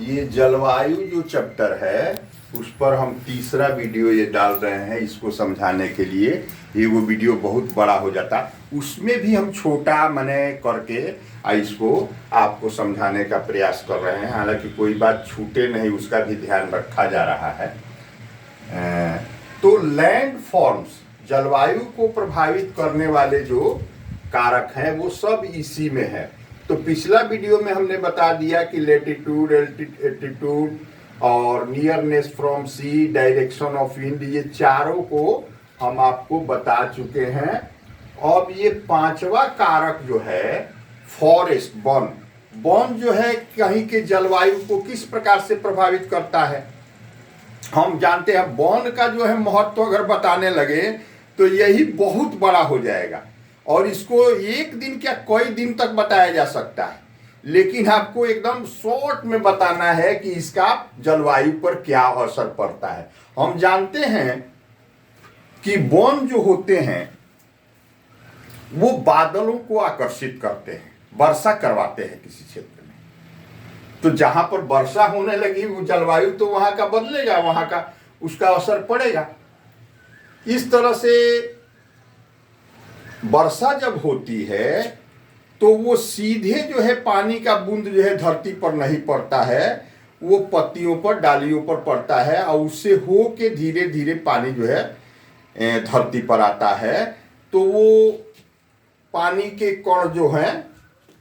ये जलवायु जो चैप्टर है उस पर हम तीसरा वीडियो ये डाल रहे हैं इसको समझाने के लिए। ये वो वीडियो बहुत बड़ा हो जाता, उसमें भी हम छोटा मने करके इसको आपको समझाने का प्रयास कर रहे हैं। हालांकि कोई बात छूटे नहीं उसका भी ध्यान रखा जा रहा है। तो लैंड फॉर्म्स, जलवायु को प्रभावित करने वाले जो कारक हैं वो सब इसी में है। तो पिछला वीडियो में हमने बता दिया कि लेटिट्यूड, एल्टीट्यूड और nearness from sea, direction of wind, ये चारों को हम आपको बता चुके हैं। अब ये पांचवा कारक जो है फॉरेस्ट, वन जो है कहीं के जलवायु को किस प्रकार से प्रभावित करता है। हम जानते हैं वन का जो है महत्व अगर बताने लगे तो यही बहुत बड़ा हो जाएगा और इसको एक दिन क्या कई दिन तक बताया जा सकता है, लेकिन आपको एकदम शॉर्ट में बताना है कि इसका जलवायु पर क्या असर पड़ता है। हम जानते हैं कि वन जो होते हैं वो बादलों को आकर्षित करते हैं, वर्षा करवाते हैं किसी क्षेत्र में। तो जहां पर वर्षा होने लगी वो जलवायु तो वहां का बदलेगा, वहां का उसका असर पड़ेगा। इस तरह से वर्षा जब होती है तो वो सीधे जो है पानी का बूंद जो है धरती पर नहीं पड़ता है, वो पत्तियों पर, डालियों पर पड़ता है और उससे हो के धीरे धीरे पानी जो है धरती पर आता है। तो वो पानी के कण जो है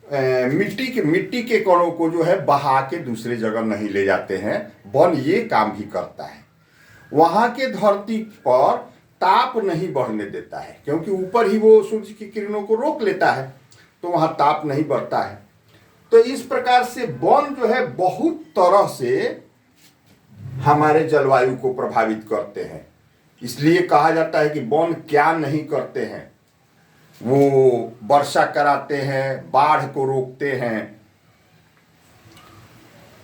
मिट्टी के कणों को जो है बहा के दूसरे जगह नहीं ले जाते हैं। वन ये काम भी करता है। वहां के धरती पर ताप नहीं बढ़ने देता है क्योंकि ऊपर ही वो सूर्य की किरणों को रोक लेता है, तो वहां ताप नहीं बढ़ता है। तो इस प्रकार से वन जो है बहुत तरह से हमारे जलवायु को प्रभावित करते हैं। इसलिए कहा जाता है कि वन क्या नहीं करते हैं, वो वर्षा कराते हैं, बाढ़ को रोकते हैं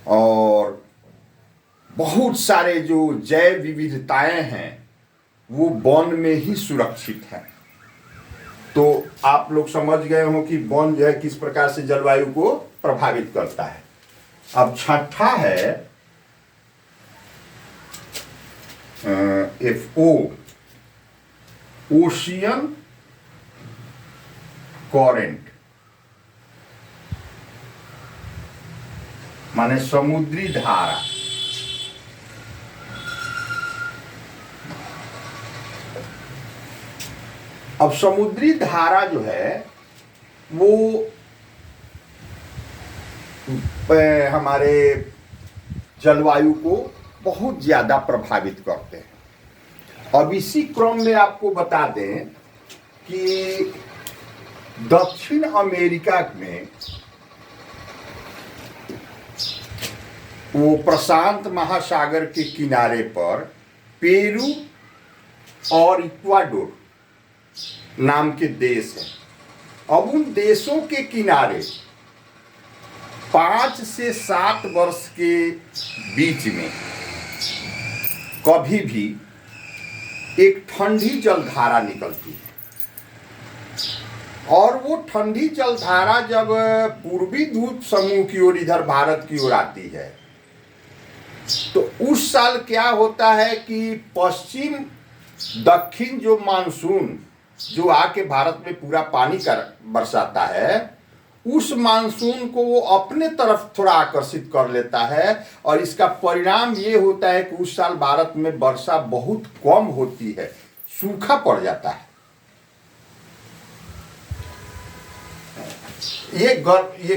और बहुत सारे जो जैव विविधताएं हैं वो वन में ही सुरक्षित है। तो आप लोग समझ गए हो कि वन जो है किस प्रकार से जलवायु को प्रभावित करता है। अब छठा है FO, ओशियन करेंट, माने समुद्री धारा। अब समुद्री धारा जो है वो हमारे जलवायु को बहुत ज्यादा प्रभावित करते हैं। अब इसी क्रम में आपको बता दें कि दक्षिण अमेरिका में वो प्रशांत महासागर के किनारे पर पेरू और इक्वाडोर नाम के देश हैं। अब उन देशों के किनारे 5 से 7 वर्ष के बीच में कभी भी एक ठंडी जलधारा निकलती है और वो ठंडी जलधारा जब पूर्वी द्वीप समूह की ओर, इधर भारत की ओर आती है तो उस साल क्या होता है कि पश्चिम दक्षिण जो मानसून जो आके भारत में पूरा पानी का बरसाता है, उस मानसून को वो अपने तरफ थोड़ा आकर्षित कर लेता है और इसका परिणाम ये होता है कि उस साल भारत में वर्षा बहुत कम होती है, सूखा पड़ जाता है। ये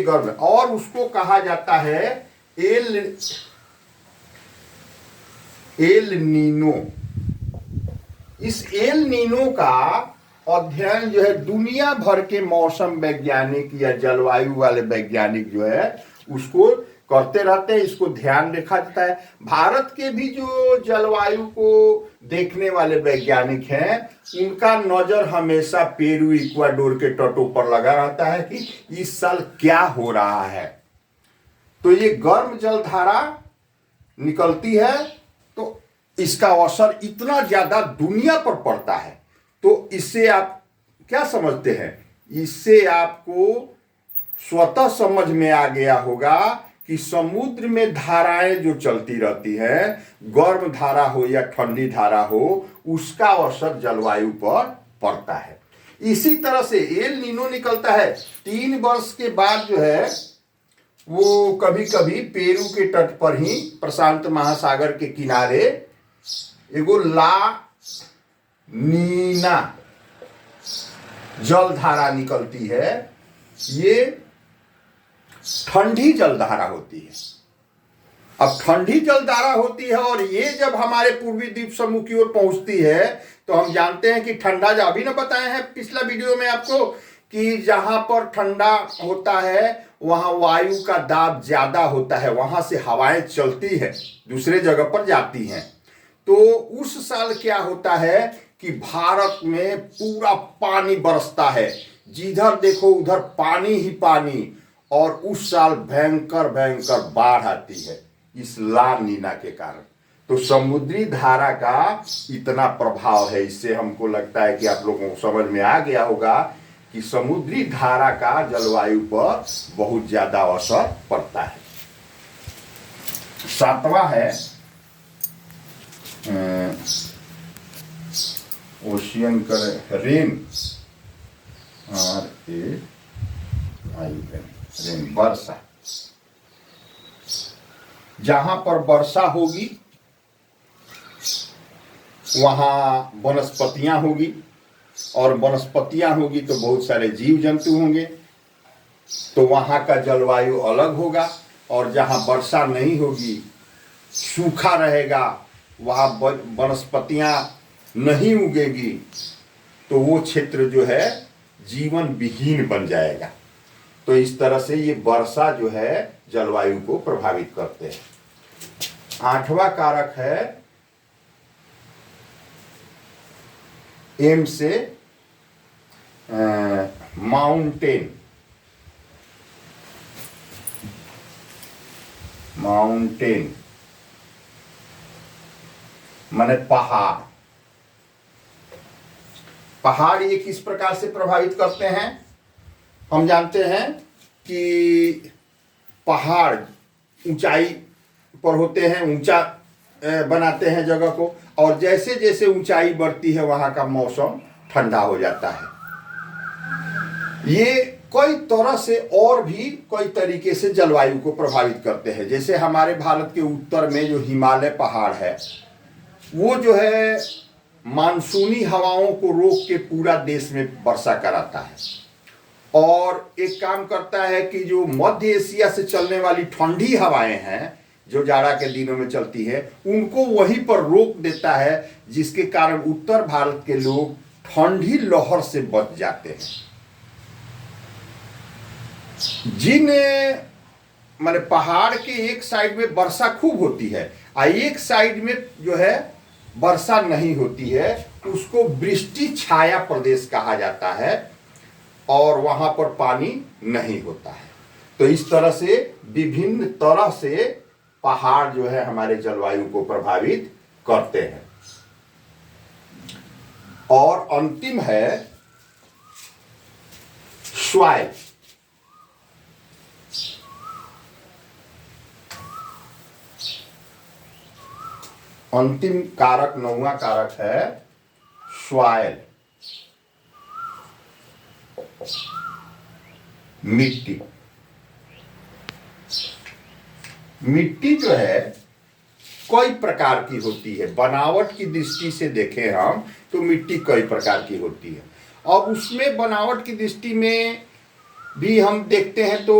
गर्म और उसको कहा जाता है एल नीनो। इस एल नीनो का अध्ययन जो है दुनिया भर के मौसम वैज्ञानिक या जलवायु वाले वैज्ञानिक जो है उसको करते रहते हैं, इसको ध्यान रखा जाता है। भारत के भी जो जलवायु को देखने वाले वैज्ञानिक हैं उनका नजर हमेशा पेरू, इक्वाडोर के तटों पर लगा रहता है कि इस साल क्या हो रहा है। तो ये गर्म जलधारा निकलती है तो इसका असर इतना ज्यादा दुनिया पर पड़ता है। तो इससे आप क्या समझते हैं, इससे आपको स्वतः समझ में आ गया होगा कि समुद्र में धाराएं जो चलती रहती हैं, गर्म धारा हो या ठंडी धारा हो, उसका असर जलवायु पर पड़ता है। इसी तरह से एल नीनो निकलता है 3 वर्ष के बाद जो है वो कभी कभी पेरू के तट पर ही प्रशांत महासागर के किनारे एगो ला नीना जलधारा निकलती है। ये ठंडी जलधारा होती है। अब ठंडी जलधारा होती है और ये जब हमारे पूर्वी द्वीप समूह की ओर पहुंचती है तो हम जानते हैं कि ठंडा, जो अभी ना बताए हैं पिछला वीडियो में आपको, कि जहां पर ठंडा होता है वहां वायु का दाब ज्यादा होता है, वहां से हवाएं चलती है, दूसरे जगह पर जाती हैं। तो उस साल क्या होता है कि भारत में पूरा पानी बरसता है, जिधर देखो उधर पानी ही पानी, और उस साल भयंकर भयंकर बाढ़ आती है इस ला नीना के कारण। तो समुद्री धारा का इतना प्रभाव है। इससे हमको लगता है कि आप लोगों को समझ में आ गया होगा कि समुद्री धारा का जलवायु पर बहुत ज्यादा असर पड़ता है। 7वां है ओशियन कर रेन, रेन वर्षा। जहां पर वर्षा होगी वहां वनस्पतियां होगी, और वनस्पतियां होगी तो बहुत सारे जीव जंतु होंगे, तो वहां का जलवायु अलग होगा। और जहां वर्षा नहीं होगी, सूखा रहेगा, वहां वनस्पतियां नहीं उगेगी, तो वो क्षेत्र जो है जीवन विहीन बन जाएगा। तो इस तरह से ये वर्षा जो है जलवायु को प्रभावित करते हैं। 8वां कारक है एम से माउंटेन। माउंटेन माने पहाड़। पहाड़ ये किस प्रकार से प्रभावित करते हैं? हम जानते हैं कि पहाड़ ऊंचाई पर होते हैं, ऊंचा बनाते हैं जगह को, और जैसे जैसे ऊंचाई बढ़ती है वहां का मौसम ठंडा हो जाता है। ये कई तरह से और भी कई तरीके से जलवायु को प्रभावित करते हैं। जैसे हमारे भारत के उत्तर में जो हिमालय पहाड़ है, वो जो है मानसूनी हवाओं को रोक के पूरा देश में वर्षा कराता है, और एक काम करता है कि जो मध्य एशिया से चलने वाली ठंडी हवाएं हैं जो जाड़ा के दिनों में चलती है, उनको वहीं पर रोक देता है, जिसके कारण उत्तर भारत के लोग ठंडी लहर से बच जाते हैं। जिन माने पहाड़ के एक साइड में वर्षा खूब होती है और एक साइड में जो है वर्षा नहीं होती है, उसको वृष्टि छाया प्रदेश कहा जाता है, और वहां पर पानी नहीं होता है। तो इस तरह से विभिन्न तरह से पहाड़ जो है हमारे जलवायु को प्रभावित करते हैं। और अंतिम है स्वाइल। अंतिम कारक 9वां कारक है स्वाइल, मिट्टी। मिट्टी जो है कई प्रकार की होती है। बनावट की दृष्टि से देखें हम तो मिट्टी कई प्रकार की होती है, और उसमें बनावट की दृष्टि में भी हम देखते हैं तो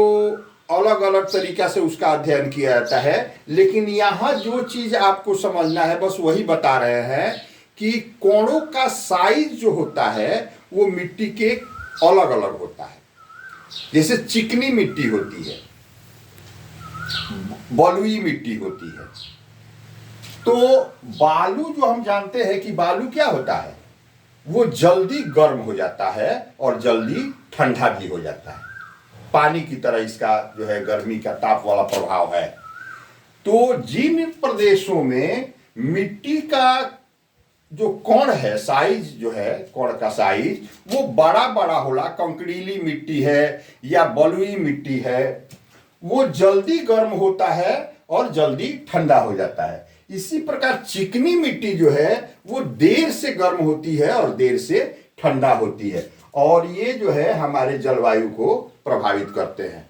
अलग अलग तरीका से उसका अध्ययन किया जाता है। लेकिन यहाँ जो चीज आपको समझना है बस वही बता रहे हैं कि कोणों का साइज जो होता है वो मिट्टी के अलग अलग होता है। जैसे चिकनी मिट्टी होती है, बलुई मिट्टी होती है। तो बालू जो हम जानते हैं कि बालू क्या होता है, वो जल्दी गर्म हो जाता है और जल्दी ठंडा भी हो जाता है। पानी की तरह इसका जो है गर्मी का ताप वाला प्रभाव है। तो जिन प्रदेशों में मिट्टी का जो कण है, साइज जो है कण का साइज वो बड़ा बड़ा होला, कंकरीली मिट्टी है या बलुई मिट्टी है, वो जल्दी गर्म होता है और जल्दी ठंडा हो जाता है। इसी प्रकार चिकनी मिट्टी जो है वो देर से गर्म होती है और देर से ठंडा होती है, और ये जो है हमारे जलवायु को प्रभावित करते हैं।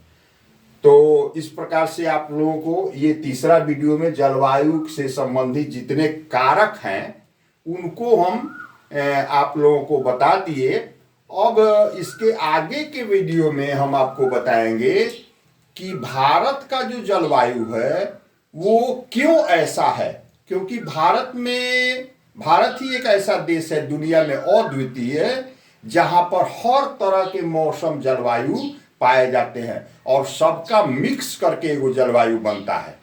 तो इस प्रकार से आप लोगों को ये तीसरा वीडियो में जलवायु से संबंधित जितने कारक हैं उनको हम आप लोगों को बता दिए। अब इसके आगे के वीडियो में हम आपको बताएंगे कि भारत का जो जलवायु है वो क्यों ऐसा है, क्योंकि भारत ही एक ऐसा देश है दुनिया में अद्वितीय जहां पर हर तरह के मौसम जलवायु पाए जाते हैं और सबका मिक्स करके वो जलवायु बनता है।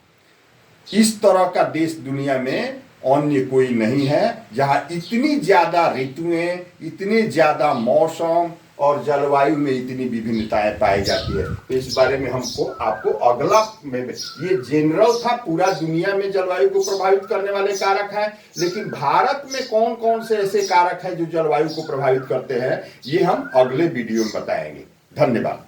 इस तरह का देश दुनिया में अन्य कोई नहीं है जहां इतनी ज्यादा ऋतुएं, इतने ज्यादा मौसम और जलवायु में इतनी विभिन्नताएं पाई जाती है। तो इस बारे में आपको अगला में ये जनरल था, पूरा दुनिया में जलवायु को प्रभावित करने वाले कारक हैं, लेकिन भारत में कौन कौन से ऐसे कारक हैं जो जलवायु को प्रभावित करते हैं ये हम अगले वीडियो में बताएंगे। धन्यवाद।